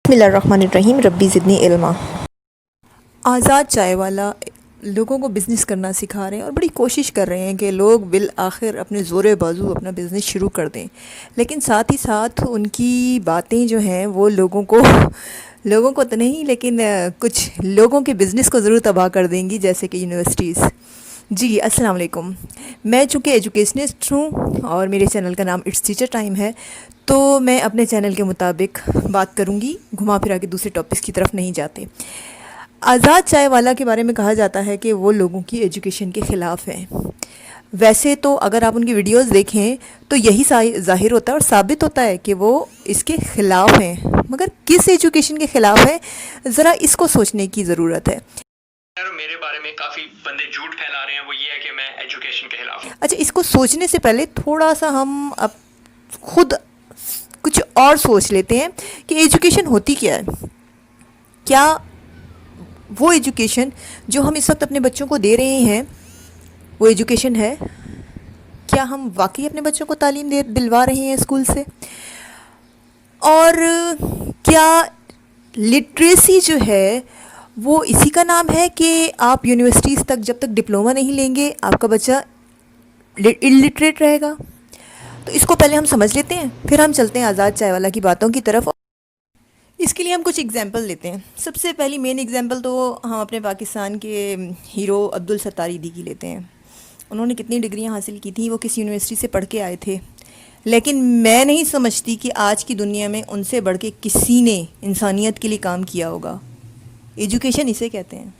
बिस्मिल्लाहिर्रहमानिर्रहीम रब्बी ज़िदनी इल्मा। आज़ाद चाय वाला लोगों को बिज़नेस करना सिखा रहे हैं और बड़ी कोशिश कर रहे हैं कि लोग बिल आखिर अपने ज़ोर बाजू अपना बिज़नेस शुरू कर दें, लेकिन साथ ही साथ उनकी बातें जो हैं वो लोगों को तो नहीं, लेकिन कुछ लोगों के बिज़नेस को ज़रूर तबाह कर देंगी, जैसे कि यूनिवर्सिटीज़। जी अस्सलाम वालेकुम। मैं चूँकि एजुकेशनिस्ट हूँ और मेरे चैनल का नाम इट्स टीचर टाइम है, तो मैं अपने चैनल के मुताबिक बात करूँगी, घुमा फिरा के दूसरे टॉपिक्स की तरफ नहीं जाते। आज़ाद चाय वाला के बारे में कहा जाता है कि वो लोगों की एजुकेशन के ख़िलाफ़ हैं। वैसे तो अगर आप उनकी वीडियोस देखें तो यही ज़ाहिर होता है और साबित होता है कि वो इसके ख़िलाफ़ हैं, मगर किस एजुकेशन के ख़िलाफ़ है, ज़रा इसको सोचने की ज़रूरत है। मेरे बारे में काफ़ी बंदे झूठ फैला रहे हैं, वो ये है कि मैं एजुकेशन के खिलाफ हूँ। अच्छा, इसको सोचने से पहले थोड़ा सा हम अब खुद कुछ और सोच लेते हैं कि एजुकेशन होती क्या है। क्या वो एजुकेशन जो हम इस वक्त अपने बच्चों को दे रहे हैं वो एजुकेशन है? क्या हम वाकई अपने बच्चों को तालीम दिलवा रहे हैं स्कूल से? और क्या लिटरेसी जो है वो इसी का नाम है कि आप यूनिवर्सिटीज़ तक जब तक डिप्लोमा नहीं लेंगे आपका बच्चा इलिटरेट रहेगा? तो इसको पहले हम समझ लेते हैं, फिर हम चलते हैं आज़ाद चाय वाला की बातों की तरफ। इसके लिए हम कुछ एग्जांपल लेते हैं। सबसे पहली मेन एग्जांपल तो हम अपने पाकिस्तान के हीरो अब्दुल सत्तार दी की लेते हैं। उन्होंने कितनी डिग्रियां हासिल की थी, वो किस यूनिवर्सिटी से पढ़ के आए थे, लेकिन मैं नहीं समझती कि आज की दुनिया में उनसे बढ़ के किसी ने इंसानियत के लिए काम किया होगा। एजुकेशन इसे कहते हैं।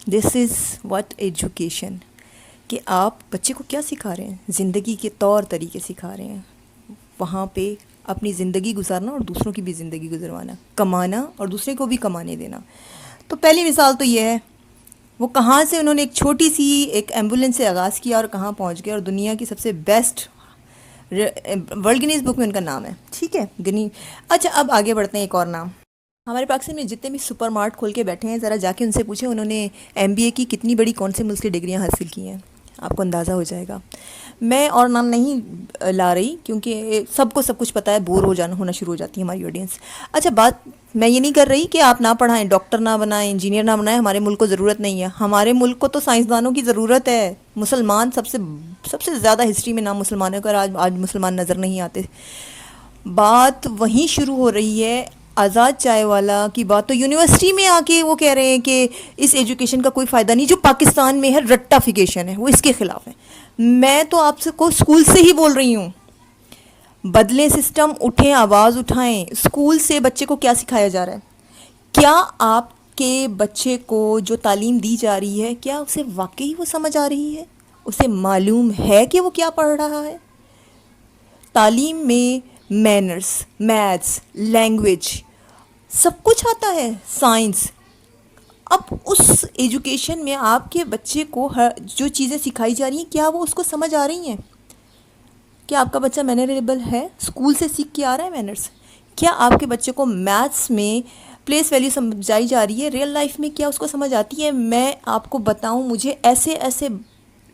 दिस इज़ व्हाट एजुकेशन, कि आप बच्चे को क्या सिखा रहे हैं, ज़िंदगी के तौर तरीके सिखा रहे हैं। वहाँ पे अपनी ज़िंदगी गुजारना और दूसरों की भी ज़िंदगी गुजरवाना, कमाना और दूसरे को भी कमाने देना। तो पहली मिसाल तो ये है, वो कहाँ से उन्होंने एक छोटी सी एक एम्बुलेंस से आगाज़ किया और कहाँ पहुँच गए, और दुनिया की सबसे बेस्ट वर्ल्ड गिनीज़ बुक में उनका नाम है। ठीक है गिनी। अच्छा, अब आगे बढ़ते हैं। एक और नाम, हमारे पाकिस्तान में जितने भी सुपर मार्ट खोल के बैठे हैं, ज़रा जाके उनसे पूछें उन्होंने MBA की कितनी बड़ी कौन से मुल्क से डिग्रियाँ हासिल की हैं, आपको अंदाज़ा हो जाएगा। मैं और नाम नहीं ला रही क्योंकि सबको सब कुछ पता है, बोर होना शुरू हो जाती है हमारी ऑडियंस। अच्छा, बात मैं ये नहीं कर रही कि आप ना पढ़ाएं, डॉक्टर ना बनाएं, इंजीनियर ना बनाएं, हमारे मुल्क को ज़रूरत नहीं है। हमारे मुल्क को तो साइंसदानों की ज़रूरत है। मुसलमान सबसे ज़्यादा हिस्ट्री में नाम मुसलमानों का, आज मुसलमान नज़र नहीं आते। बात वहीं शुरू हो रही है। आज़ाद चाय वाला की बात तो यूनिवर्सिटी में आके वो कह रहे हैं कि इस एजुकेशन का कोई फ़ायदा नहीं, जो पाकिस्तान में है रट्टाफिकेशन है, वो इसके ख़िलाफ़ है। मैं तो आपसे को स्कूल से ही बोल रही हूँ, बदलें सिस्टम, उठें, आवाज़ उठाएं। स्कूल से बच्चे को क्या सिखाया जा रहा है? क्या आपके बच्चे को जो तालीम दी जा रही है, क्या उसे वाकई वो समझ आ रही है? उसे मालूम है कि वो क्या पढ़ रहा है? तालीम में मैनर्स, मैथ्स, लैंग्वेज सब कुछ आता है, साइंस। अब उस एजुकेशन में आपके बच्चे को जो चीज़ें सिखाई जा रही हैं, क्या वो उसको समझ आ रही हैं? क्या आपका बच्चा मैनरेबल है? स्कूल से सीख के आ रहा है मैनर्स? क्या आपके बच्चे को मैथ्स में प्लेस वैल्यू समझाई जा रही है? रियल लाइफ में क्या उसको समझ आती है? मैं आपको बताऊं, मुझे ऐसे ऐसे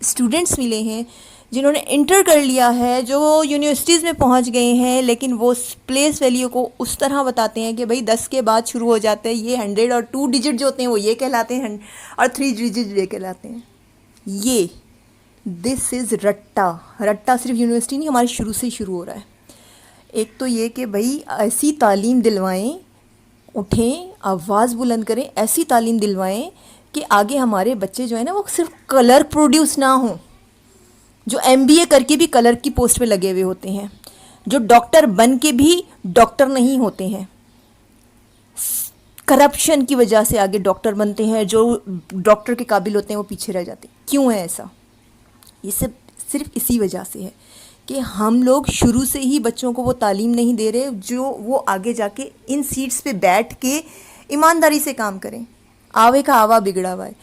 स्टूडेंट्स मिले हैं जिन्होंने इंटर कर लिया है, जो यूनिवर्सिटीज़ में पहुंच गए हैं, लेकिन वो प्लेस वैल्यू को उस तरह बताते हैं कि भाई 10 के बाद शुरू हो जाते हैं, ये 100 और 2 डिजिट जो होते हैं वो ये कहलाते हैं, और 3 डिजिट ये कहलाते हैं। ये दिस इज़ रट्टा सिर्फ यूनिवर्सिटी नहीं, हमारी शुरू से ही शुरू हो रहा है। एक तो ये कि भाई ऐसी तालीम दिलवाएं, उठें, आवाज़ बुलंद करें, ऐसी तालीम दिलवाएं कि आगे हमारे बच्चे जो है ना वो सिर्फ कलर प्रोड्यूस ना हों, जो MBA करके भी कलर की पोस्ट पे लगे हुए होते हैं, जो डॉक्टर बन के भी डॉक्टर नहीं होते हैं, करप्शन की वजह से आगे डॉक्टर बनते हैं, जो डॉक्टर के काबिल होते हैं वो पीछे रह जाते हैं। क्यों है ऐसा? ये सब सिर्फ इसी वजह से है कि हम लोग शुरू से ही बच्चों को वो तालीम नहीं दे रहे जो वो आगे जाके इन सीट्स पे बैठ के ईमानदारी से काम करें। आवे का आवा बिगड़ा हुआ है।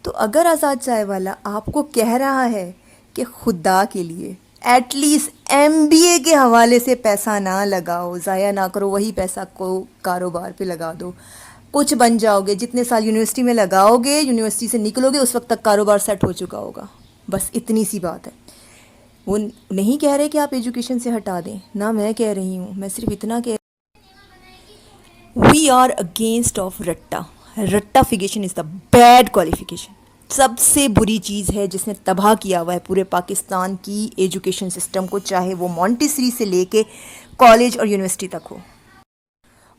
तो अगर आज़ाद चाय वाला आपको कह रहा है कि खुदा के लिए एटलीस्ट MBA के हवाले से पैसा ना लगाओ, ज़ाया ना करो, वही पैसा को कारोबार पे लगा दो, कुछ बन जाओगे, जितने साल यूनिवर्सिटी में लगाओगे, यूनिवर्सिटी से निकलोगे उस वक्त तक कारोबार सेट हो चुका होगा। बस इतनी सी बात है। वो नहीं कह रहे कि आप एजुकेशन से हटा दें, ना मैं कह रही हूँ, मैं सिर्फ इतना कह we are against of ratta. Rattafication is the bad qualification. سب سے بری چیز ہے جس نے تباہ کیا ہوا ہے پورے پاکستان کی ایجوکیشن سسٹم کو, چاہے وہ مونٹیسری سے لے کے کالج اور یونیورسٹی تک ہو.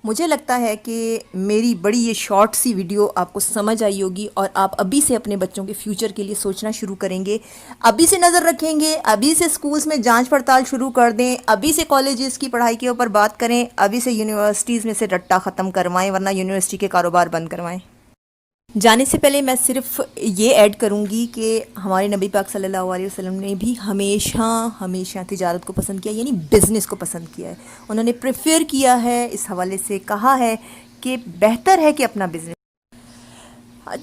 مجھے لگتا ہے کہ میری بڑی یہ شارٹ سی ویڈیو آپ کو سمجھ آئی ہوگی اور آپ ابھی سے اپنے بچوں کے فیوچر کے لیے سوچنا شروع کریں گے, ابھی سے نظر رکھیں گے, ابھی سے اسکولس میں جانچ پڑتال شروع کر دیں, ابھی سے کالجز کی پڑھائی کے اوپر بات کریں, ابھی سے یونیورسٹیز میں سے رٹا ختم کروائیں, ورنہ یونیورسٹی کے کاروبار بند کروائیں. جانے سے پہلے میں صرف یہ ایڈ کروں گی کہ ہمارے نبی پاک صلی اللہ علیہ وسلم نے بھی ہمیشہ تجارت کو پسند کیا, یعنی بزنس کو پسند کیا ہے. انہوں نے پریفر کیا ہے, اس حوالے سے کہا ہے کہ بہتر ہے کہ اپنا بزنس,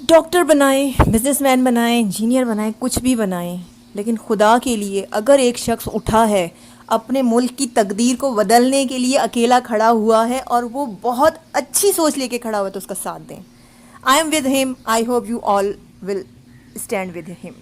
ڈاکٹر بنائیں, بزنس مین بنائیں, انجینئر بنائیں, کچھ بھی بنائیں, لیکن خدا کے لیے اگر ایک شخص اٹھا ہے اپنے ملک کی تقدیر کو بدلنے کے لیے, اکیلا کھڑا ہوا ہے اور وہ بہت اچھی سوچ لے کے کھڑا ہوا ہے, تو اس کا ساتھ دیں. I am with him. I hope you all will stand with him.